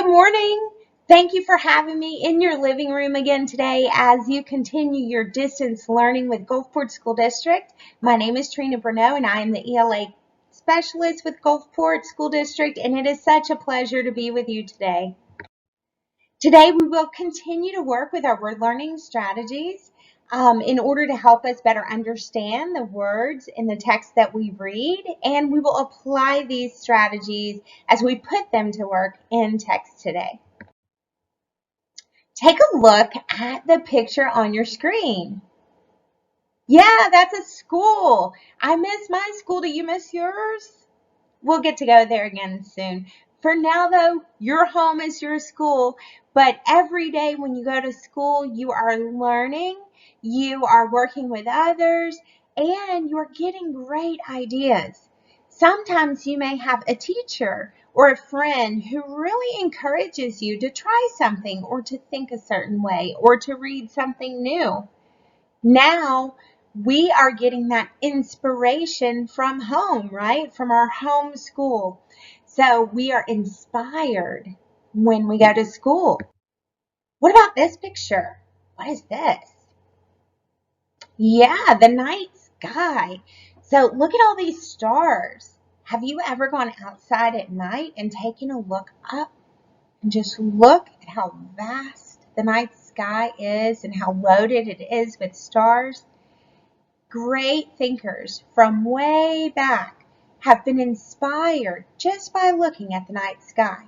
morning. Thank you for having me in your living room again today as you continue your distance learning with Gulfport School District. My name is Trina Bruneau and I am the ELA Specialist with Gulfport School District, and it is such a pleasure to be with you today. Today we will continue to work with our word learning strategies in order to help us better understand the words in the text that we read, and we will apply these strategies as we put them to work in text today. Take a look at the picture on your screen. Yeah, that's a school. I miss my school. Do you miss yours? We'll get to go there again soon. For now, though, your home is your school, but every day when you go to school, you are learning, you are working with others, and you're getting great ideas. Sometimes you may have a teacher or a friend who really encourages you to try something or to think a certain way or to read something new. Now, we are getting that inspiration from home, right? From our home school. So we are inspired when we go to school. What about this picture? What is this? Yeah, the night sky. So look at all these stars. Have you ever gone outside at night and taken a look up and just look at how vast the night sky is and how loaded it is with stars? Great thinkers from way back have been inspired just by looking at the night sky.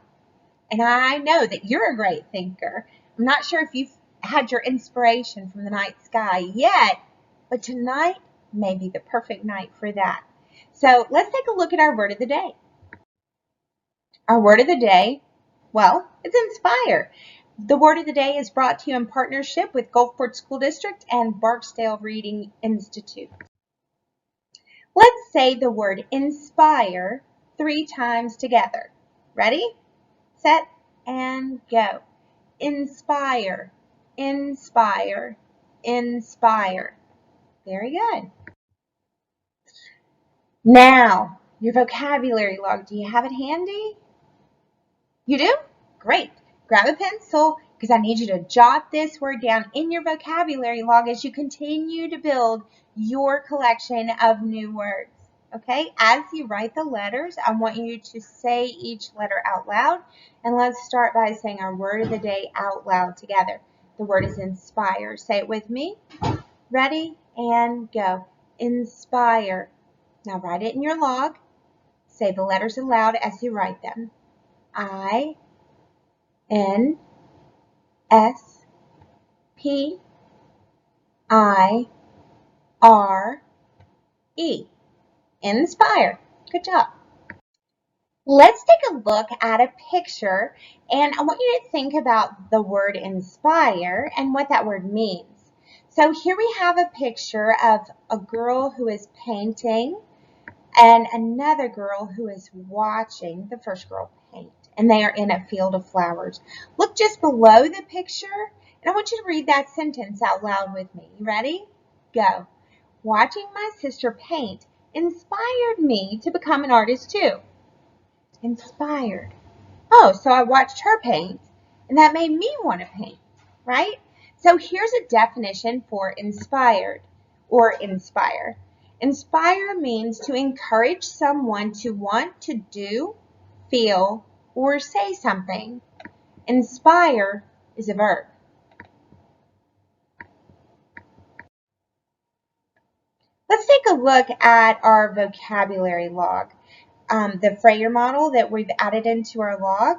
And I know that you're a great thinker. I'm not sure if you've had your inspiration from the night sky yet, but tonight may be the perfect night for that. So let's take a look at our word of the day. Our word of the day, well, it's inspire. The word of the day is brought to you in partnership with Gulfport School District and Barksdale Reading Institute. Let's say the word inspire 3 times together. Ready, set, and go. Inspire, inspire, inspire. Very good. Now, your vocabulary log. Do you have it handy? You do? Great. Grab a pencil because I need you to jot this word down in your vocabulary log as you continue to build your collection of new words. Okay? As you write the letters, I want you to say each letter out loud. And let's start by saying our word of the day out loud together. The word is inspire. Say it with me. Ready? And go. Inspire. Now write it in your log. Say the letters aloud as you write them. I, N, S, P, I, R, E. Inspire. Good job. Let's take a look at a picture, and I want you to think about the word inspire and what that word means. So here we have a picture of a girl who is painting and another girl who is watching the first girl paint, and they are in a field of flowers. Look just below the picture, and I want you to read that sentence out loud with me. You ready? Go. Watching my sister paint inspired me to become an artist too. Inspired. Oh, so I watched her paint, and that made me want to paint, right? So here's a definition for inspired or inspire. Inspire means to encourage someone to want to do, feel, or say something. Inspire is a verb. Let's take a look at our vocabulary log. The Frayer model that we've added into our log.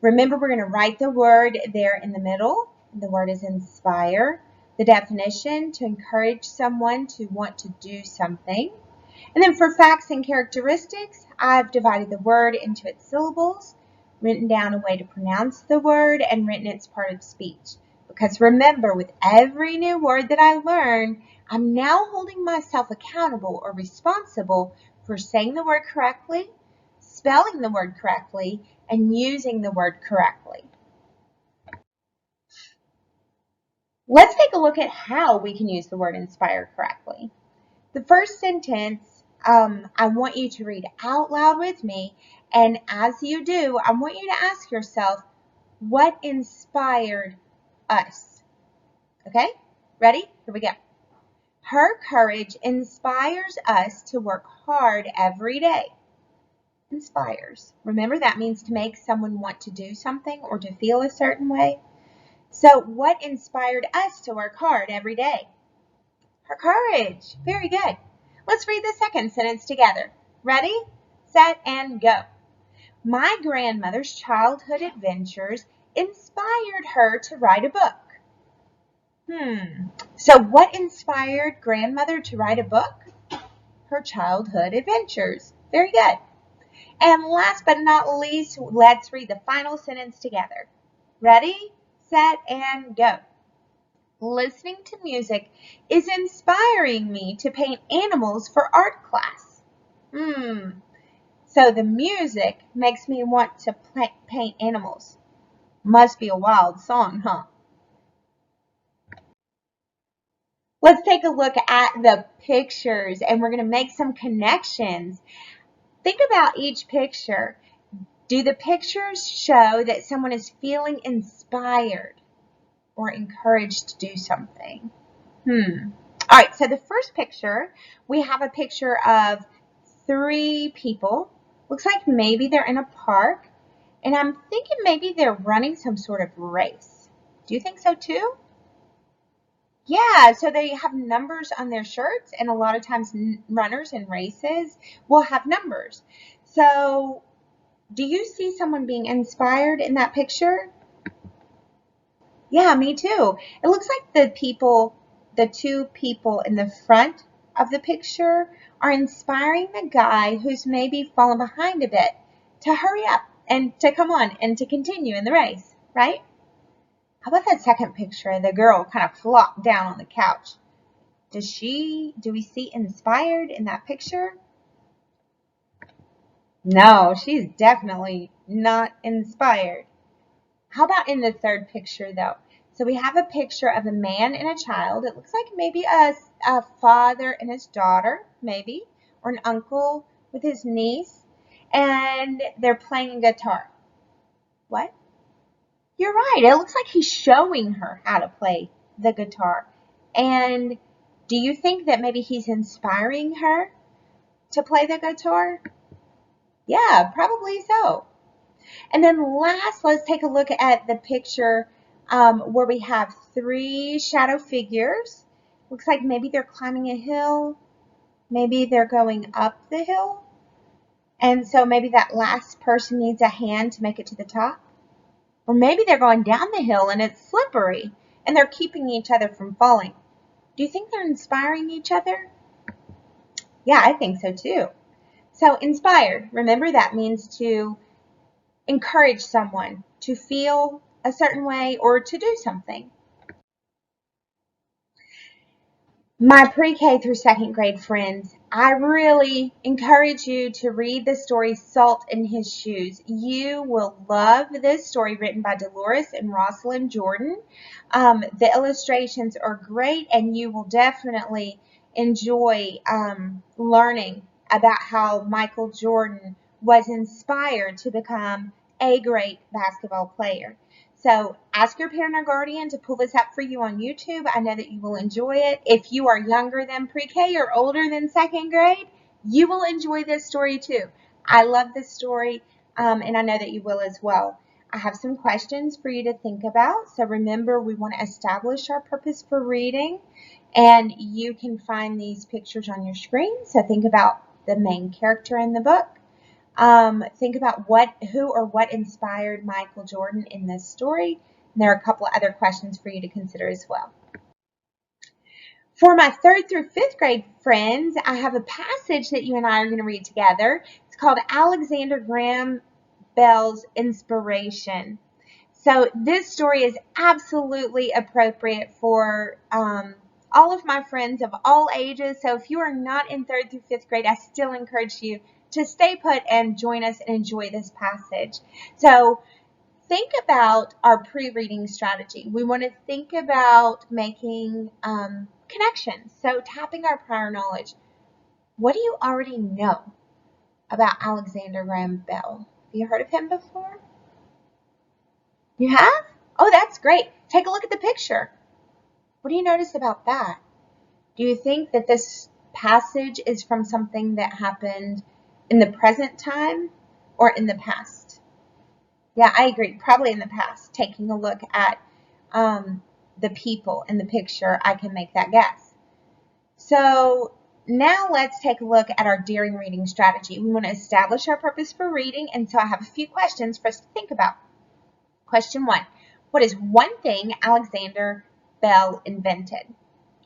Remember, we're going to write the word there in the middle. The word is inspire. The definition, to encourage someone to want to do something. And then for facts and characteristics, I've divided the word into its syllables, written down a way to pronounce the word, and written its part of speech. Because remember, with every new word that I learn, I'm now holding myself accountable or responsible for saying the word correctly, spelling the word correctly, and using the word correctly. Let's take a look at how we can use the word inspire correctly. The first sentence, I want you to read out loud with me, and as you do, I want you to ask yourself, what inspired us? Okay, ready? Here we go. Her courage inspires us to work hard every day. Inspires. Remember, that means to make someone want to do something or to feel a certain way. So what inspired us to work hard every day? Her courage. Very good. Let's read the second sentence together. Ready, set, and go. My grandmother's childhood adventures inspired her to write a book. So what inspired grandmother to write a book? Her childhood adventures. Very good. And last but not least, let's read the final sentence together. Ready, set, and go. Listening to music is inspiring me to paint animals for art class. So the music makes me want to paint animals. Must be a wild song, huh? Let's take a look at the pictures and we're going to make some connections. Think about each picture. Do the pictures show that someone is feeling inspired or encouraged to do something? All right, so the first picture, we have a picture of 3 people. Looks like maybe they're in a park, and I'm thinking maybe they're running some sort of race. Do you think so too? Yeah, so they have numbers on their shirts, and a lot of times runners in races will have numbers. So do you see someone being inspired in that picture? Yeah, me too. It looks like the 2 people in the front of the picture are inspiring the guy who's maybe fallen behind a bit to hurry up and to come on and to continue in the race, right? How about that second picture? The girl kind of flopped down on the couch. Do we see inspired in that picture? No, she's definitely not inspired. How about in the third picture, though? So we have a picture of a man and a child. It looks like maybe a father and his daughter, maybe, or an uncle with his niece, and they're playing a guitar. What? You're right. It looks like he's showing her how to play the guitar. And do you think that maybe he's inspiring her to play the guitar? Yeah, probably so. And then last, let's take a look at the picture where we have 3 shadow figures. Looks like maybe they're climbing a hill. Maybe they're going up the hill. And so maybe that last person needs a hand to make it to the top. Or maybe they're going down the hill and it's slippery and they're keeping each other from falling. Do you think they're inspiring each other? Yeah, I think so too. So inspired, remember that means to encourage someone to feel a certain way or to do something. My pre-K through 2nd grade friends, I really encourage you to read the story Salt in His Shoes. You will love this story written by Dolores and Rosalind Jordan. The illustrations are great and you will definitely enjoy learning about how Michael Jordan was inspired to become a great basketball player. So ask your parent or guardian to pull this up for you on YouTube. I know that you will enjoy it. If you are younger than pre-K or older than 2nd grade, you will enjoy this story too. I love this story, and I know that you will as well. I have some questions for you to think about. So remember, we want to establish our purpose for reading, and you can find these pictures on your screen. So think about the main character in the book. Think about who or what inspired Michael Jordan in this story. And there are a couple of other questions for you to consider as well. For my 3rd through 5th grade friends, I have a passage that you and I are going to read together. It's called Alexander Graham Bell's Inspiration. So this story is absolutely appropriate for all of my friends of all ages. So if you are not in 3rd through 5th grade, I still encourage you to stay put and join us and enjoy this passage. So think about our pre-reading strategy. We want to think about making connections. So tapping our prior knowledge. What do you already know about Alexander Graham Bell? Have you heard of him before? You have? Oh, that's great. Take a look at the picture. What do you notice about that? Do you think that this passage is from something that happened in the present time or in the past? Yeah, I agree. Probably in the past. Taking a look at the people in the picture, I can make that guess. So now let's take a look at our daring reading strategy. We want to establish our purpose for reading, and so I have a few questions for us to think about. Question 1. What is one thing Alexander Bell invented?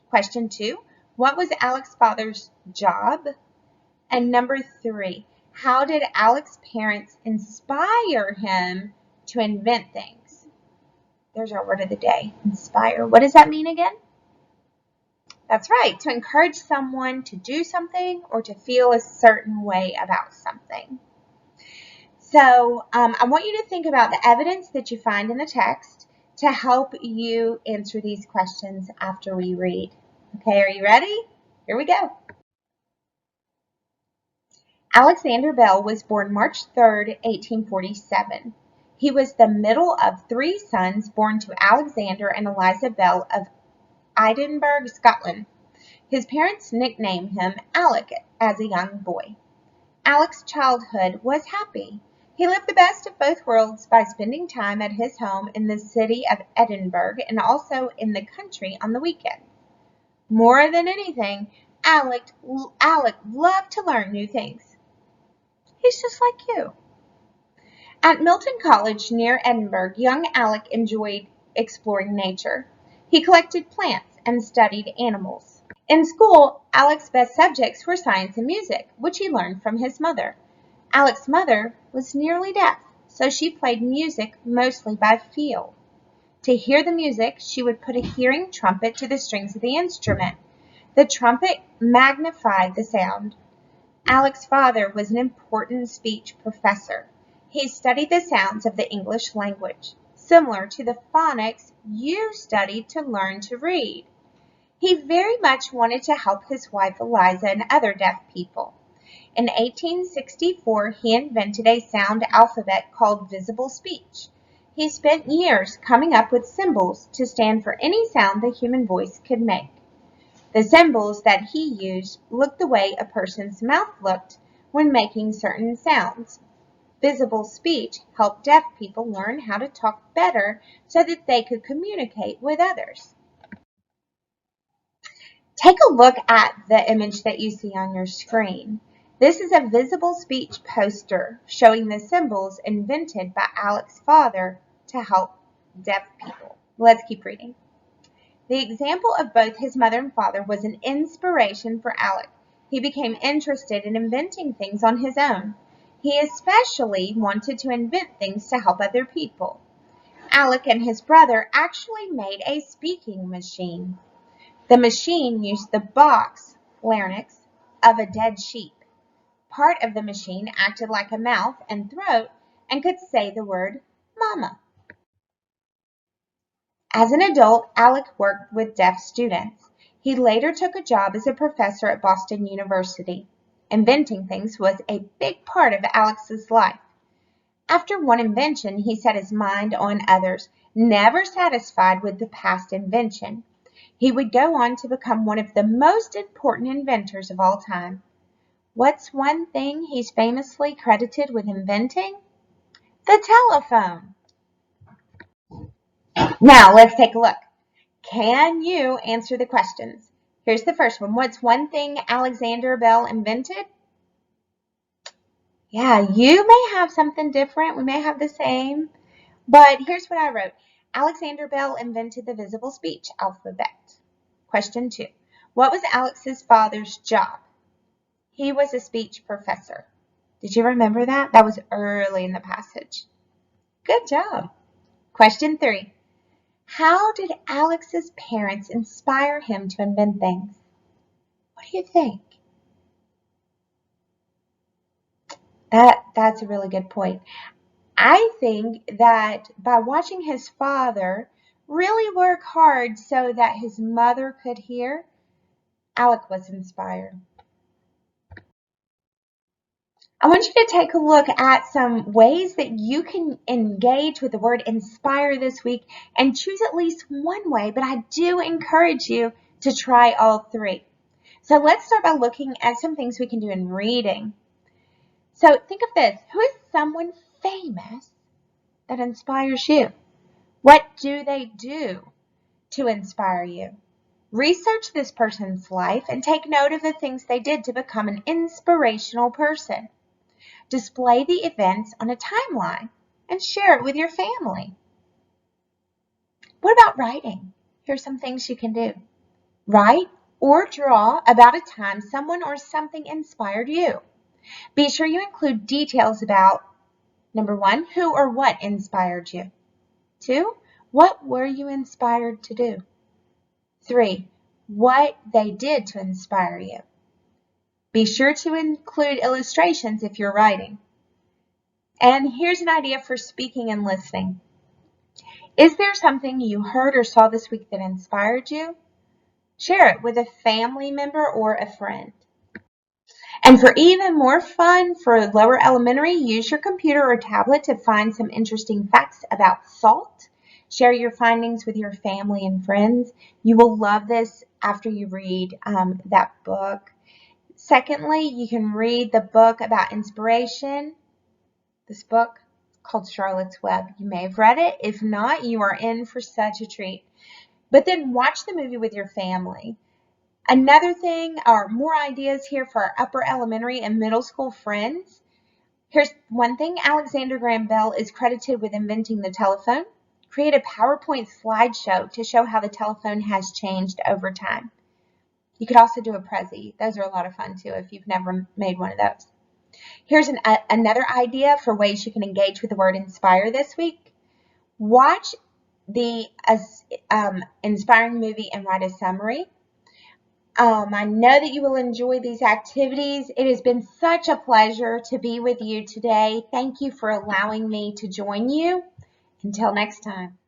Question 2. What was Alex's father's job? And number 3. How did Alex's parents inspire him to invent things? There's our word of the day, inspire. What does that mean again? That's right, to encourage someone to do something or to feel a certain way about something. So I want you to think about the evidence that you find in the text to help you answer these questions after we read. Okay, are you ready? Here we go. Alexander Bell was born March 3rd, 1847. He was the middle of 3 sons born to Alexander and Eliza Bell of Edinburgh, Scotland. His parents nicknamed him Alec as a young boy. Alec's childhood was happy. He lived the best of both worlds by spending time at his home in the city of Edinburgh and also in the country on the weekend. More than anything, Alec loved to learn new things. He's just like you. At Milton College near Edinburgh, young Alec enjoyed exploring nature. He collected plants and studied animals. In school, Alec's best subjects were science and music, which he learned from his mother. Alec's mother was nearly deaf, so she played music mostly by feel. To hear the music, she would put a hearing trumpet to the strings of the instrument. The trumpet magnified the sound. Alec's father was an important speech professor. He studied the sounds of the English language, similar to the phonics you studied to learn to read. He very much wanted to help his wife Eliza and other deaf people. In 1864, he invented a sound alphabet called visible speech. He spent years coming up with symbols to stand for any sound the human voice could make. The symbols that he used looked the way a person's mouth looked when making certain sounds. Visible speech helped deaf people learn how to talk better so that they could communicate with others. Take a look at the image that you see on your screen. This is a visible speech poster showing the symbols invented by Alec's father to help deaf people. Let's keep reading. The example of both his mother and father was an inspiration for Alec. He became interested in inventing things on his own. He especially wanted to invent things to help other people. Alec and his brother actually made a speaking machine. The machine used the box, larynx, of a dead sheep. Part of the machine acted like a mouth and throat and could say the word mama. As an adult, Alec worked with deaf students. He later took a job as a professor at Boston University. Inventing things was a big part of Alec's life. After one invention, he set his mind on others, never satisfied with the past invention. He would go on to become one of the most important inventors of all time. What's one thing he's famously credited with inventing? The telephone. Now, let's take a look. Can you answer the questions? Here's the first one. What's one thing Alexander Bell invented? Yeah, you may have something different. We may have the same. But here's what I wrote. Alexander Bell invented the visible speech alphabet. Question 2. What was Alex's father's job? He was a speech professor. Did you remember that? That was early in the passage. Good job. Question 3. How did Alex's parents inspire him to invent things? What do you think? That's a really good point. I think that by watching his father really work hard so that his mother could hear, Alec was inspired. I want you to take a look at some ways that you can engage with the word inspire this week and choose at least one way, but I do encourage you to try all three. So let's start by looking at some things we can do in reading. So think of this. Who is someone famous that inspires you? What do they do to inspire you? Research this person's life and take note of the things they did to become an inspirational person. Display the events on a timeline and share it with your family. What about writing? Here's some things you can do. Write or draw about a time someone or something inspired you. Be sure you include details about, number 1, who or what inspired you. 2, what were you inspired to do? 3, what they did to inspire you. Be sure to include illustrations if you're writing. And here's an idea for speaking and listening. Is there something you heard or saw this week that inspired you? Share it with a family member or a friend. And for even more fun for lower elementary, use your computer or tablet to find some interesting facts about salt. Share your findings with your family and friends. You will love this after you read that book. Secondly, you can read the book about inspiration. This book is called Charlotte's Web. You may have read it. If not, you are in for such a treat. But then watch the movie with your family. Another thing, or more ideas here for our upper elementary and middle school friends. Here's one thing. Alexander Graham Bell is credited with inventing the telephone. Create a PowerPoint slideshow to show how the telephone has changed over time. You could also do a Prezi. Those are a lot of fun too if you've never made one of those. Here's another idea for ways you can engage with the word inspire this week. Watch the inspiring movie and write a summary. I know that you will enjoy these activities. It has been such a pleasure to be with you today. Thank you for allowing me to join you. Until next time.